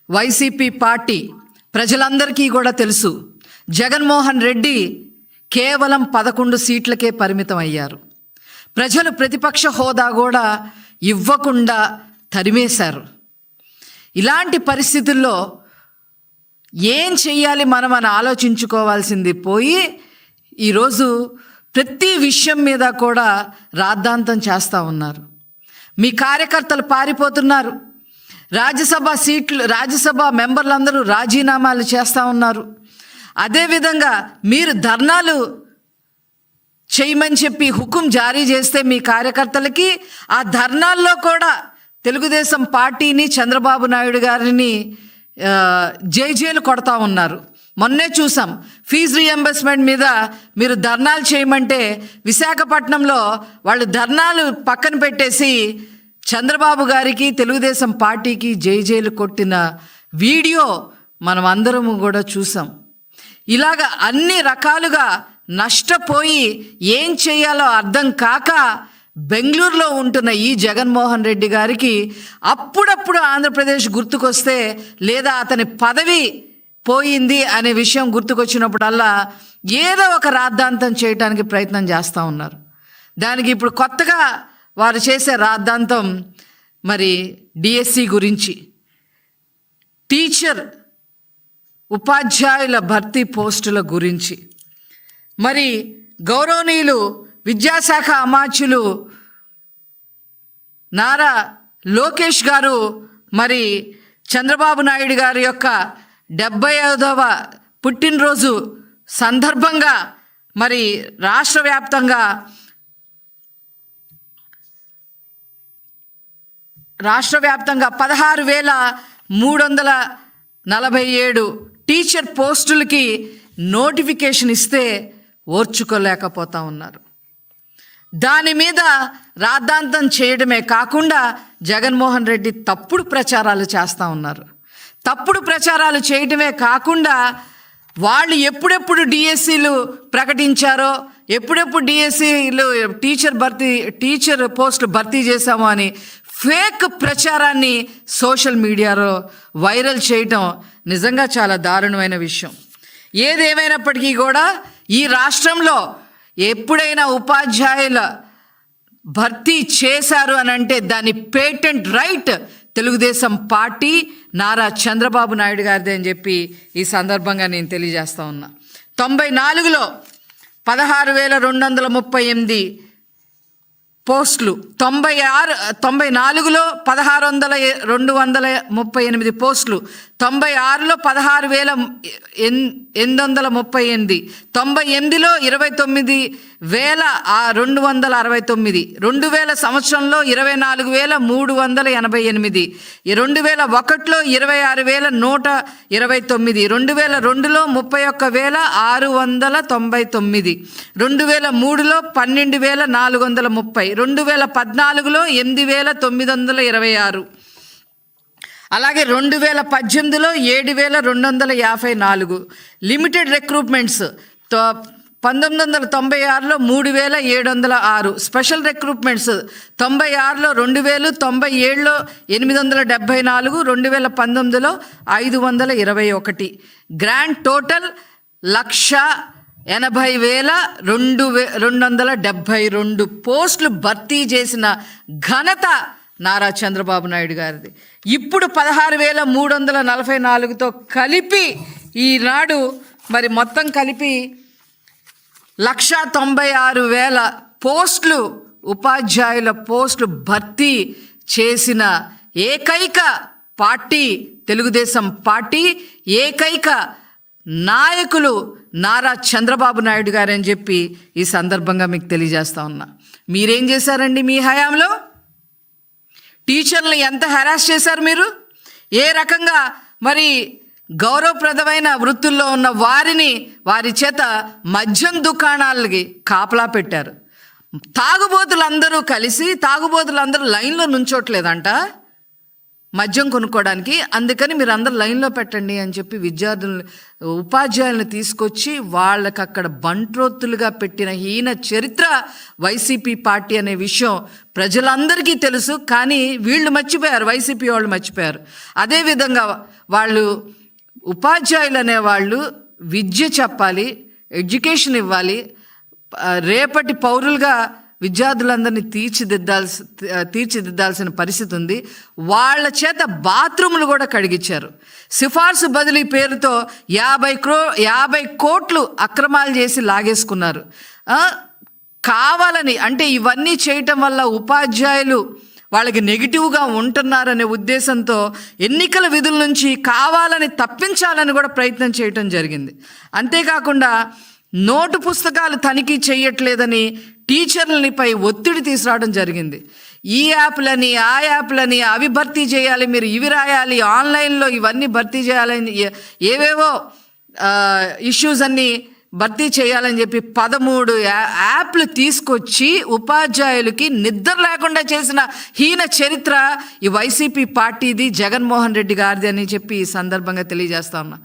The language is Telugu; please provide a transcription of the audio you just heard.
వైసీపీ పార్టీ ప్రజలందరికీ కూడా తెలుసు. జగన్మోహన్ రెడ్డి కేవలం 11 సీట్లకే పరిమితం అయ్యారు. ప్రజలు ప్రతిపక్ష హోదా కూడా ఇవ్వకుండా తరిమేశారు. ఇలాంటి పరిస్థితుల్లో ఏం చెయ్యాలి మనం అని ఆలోచించుకోవాల్సింది పోయి ఈరోజు ప్రతి విషయం మీద కూడా రాద్ధాంతం చేస్తూ ఉన్నారు. మీ కార్యకర్తలు పారిపోతున్నారు. రాజ్యసభ మెంబర్లందరూ రాజీనామాలు చేస్తూ ఉన్నారు. అదేవిధంగా మీరు ధర్నాలు చేయమని చెప్పి హుకుం జారీ చేస్తే మీ కార్యకర్తలకి ఆ ధర్నాల్లో కూడా తెలుగుదేశం పార్టీని, చంద్రబాబు నాయుడు గారిని జైలు కొడతా ఉన్నారు. మొన్నే చూసాం. ఫీజు రీఎంబర్స్మెంట్ మీద మీరు ధర్నాలు చేయమంటే విశాఖపట్నంలో వాళ్ళు ధర్నాలు పక్కన పెట్టేసి చంద్రబాబు గారికి, తెలుగుదేశం పార్టీకి జైలు కొట్టిన వీడియో మనం అందరము కూడా చూసాం. ఇలాగ అన్ని రకాలుగా నష్టపోయి ఏం చేయాలో అర్థం కాక బెంగళూరులో ఉంటున్న ఈ జగన్మోహన్ రెడ్డి గారికి అప్పుడప్పుడు ఆంధ్రప్రదేశ్ గుర్తుకొస్తే, లేదా అతని పదవి పోయింది అనే విషయం గుర్తుకొచ్చినప్పుడల్లా ఏదో ఒక రాద్ధాంతం చేయడానికి ప్రయత్నం చేస్తూ ఉన్నారు. దానికి ఇప్పుడు కొత్తగా వారు చేసే రాద్ధాంతం మరి డిఎస్సి గురించి, ఉపాధ్యాయుల భర్తీ పోస్టుల గురించి. మరి గౌరవనీయులు విద్యాశాఖ అమాత్యులు నారా లోకేష్ గారు మరి చంద్రబాబు నాయుడు గారి యొక్క 75వ పుట్టినరోజు సందర్భంగా మరి రాష్ట్ర వ్యాప్తంగా 16,347 టీచర్ పోస్టులకి నోటిఫికేషన్ ఇస్తే ఓర్చుకోలేకపోతా ఉన్నారు. దాని మీద రాద్ధాంతం చేయడమే కాకుండా జగన్మోహన్ రెడ్డి తప్పుడు ప్రచారాలు చేస్తూ ఉన్నారు. తప్పుడు ప్రచారాలు చేయడమే కాకుండా వాళ్ళు ఎప్పుడెప్పుడు డిఎస్సీలు ప్రకటించారో, ఎప్పుడెప్పుడు డిఎస్సీలు టీచర్ పోస్టులు భర్తీ చేశామో అని ఫేక్ ప్రచారాన్ని సోషల్ మీడియాలో వైరల్ చేయటం నిజంగా చాలా దారుణమైన విషయం. ఏదేమైనప్పటికీ కూడా ఈ రాష్ట్రంలో ఎప్పుడైనా ఉపాధ్యాయుల భర్తీ చేశారు అని అంటే దాని patent right Telugu Desam party, Nara Chandrababu Naidu గారిదే అని చెప్పి ఈ సందర్భంగా నేను తెలియజేస్తా ఉన్నా. 94లో 16,238 పోస్టులు, 94లో 16,238 పోస్టులు, 96లో 16,838, 98లో 29,269, 2000 సంవత్సరంలో 24,388, 2001లో 26,129, 2002లో 31,699, 2003లో 12,430, 2014లో 8,926, అలాగే 2018లో 7,254. లిమిటెడ్ రిక్రూట్మెంట్స్ 1996లో 3,706, స్పెషల్ రిక్రూట్మెంట్స్ 96లో 2,000, 97లో 874, 2019లో 521. గ్రాండ్ టోటల్ 1,80,272 పోస్టులు భర్తీ చేసిన ఘనత నారా చంద్రబాబు నాయుడు గారిది. ఇప్పుడు 16,344తో కలిపి ఈనాడు మరి మొత్తం కలిపి 1,96,000 పోస్టులు, ఉపాధ్యాయుల పోస్టులు భర్తీ చేసిన ఏకైక పార్టీ తెలుగుదేశం పార్టీ, ఏకైక నాయకులు నారా చంద్రబాబు నాయుడు గారని చెప్పి ఈ సందర్భంగా మీకు తెలియజేస్తా ఉన్నా. మీరేం చేశారండి మీ హయాంలో? టీచర్లు ఎంత హెరాస్ చేశారు మీరు? ఏ రకంగా మరి గౌరవప్రదమైన వృత్తుల్లో ఉన్న వారి చేత మద్యం దుకాణాలకి కాపలా పెట్టారు. తాగుబోతులందరూ లైన్లో నుంచోట్లేదంట. మద్యం కొనుక్కోవడానికి. అందుకని మీరు అందరు లైన్లో పెట్టండి అని చెప్పి విద్యార్థులను, ఉపాధ్యాయులను తీసుకొచ్చి వాళ్ళకి అక్కడ బంట్రోత్తులుగా పెట్టిన హీన చరిత్ర వైసీపీ పార్టీ అనే విషయం ప్రజలందరికీ తెలుసు. కానీ వీళ్ళు మర్చిపోయారు, వైసీపీ వాళ్ళు మర్చిపోయారు. అదేవిధంగా వాళ్ళు ఉపాధ్యాయులు అనేవాళ్ళు విద్య చెప్పాలి, ఎడ్యుకేషన్ ఇవ్వాలి, రేపటి పౌరులుగా విద్యార్థులందరినీ తీర్చిదిద్దాల్సిన పరిస్థితి ఉంది. వాళ్ళ చేత బాత్రూములు కూడా కడిగించారు. సిఫార్సు బదిలీ పేరుతో 50 కోట్లు అక్రమాలు చేసి లాగేసుకున్నారు. కావాలని, అంటే ఇవన్నీ చేయటం వల్ల ఉపాధ్యాయులు వాళ్ళకి నెగిటివ్గా ఉంటున్నారనే ఉద్దేశంతో ఎన్నికల విధుల నుంచి కావాలని తప్పించాలని కూడా ప్రయత్నం చేయటం జరిగింది. అంతేకాకుండా నోటు పుస్తకాలు తనిఖీ చేయట్లేదని టీచర్లపై ఒత్తిడి తీసుకురావడం జరిగింది. ఈ యాప్లని, ఆ యాప్లని, అవి భర్తీ చేయాలి, మీరు ఇవి రాయాలి, ఆన్లైన్లో ఇవన్నీ భర్తీ చేయాలని, ఏవేవో ఇష్యూస్ అన్నీ భర్తీ చేయాలని చెప్పి 13 యాప్లు తీసుకొచ్చి ఉపాధ్యాయులకి నిద్ర లేకుండా చేసిన హీన చరిత్ర ఈ వైసీపీ పార్టీది, జగన్మోహన్ రెడ్డి గారిది అని చెప్పి ఈ సందర్భంగా తెలియజేస్తా ఉన్నా.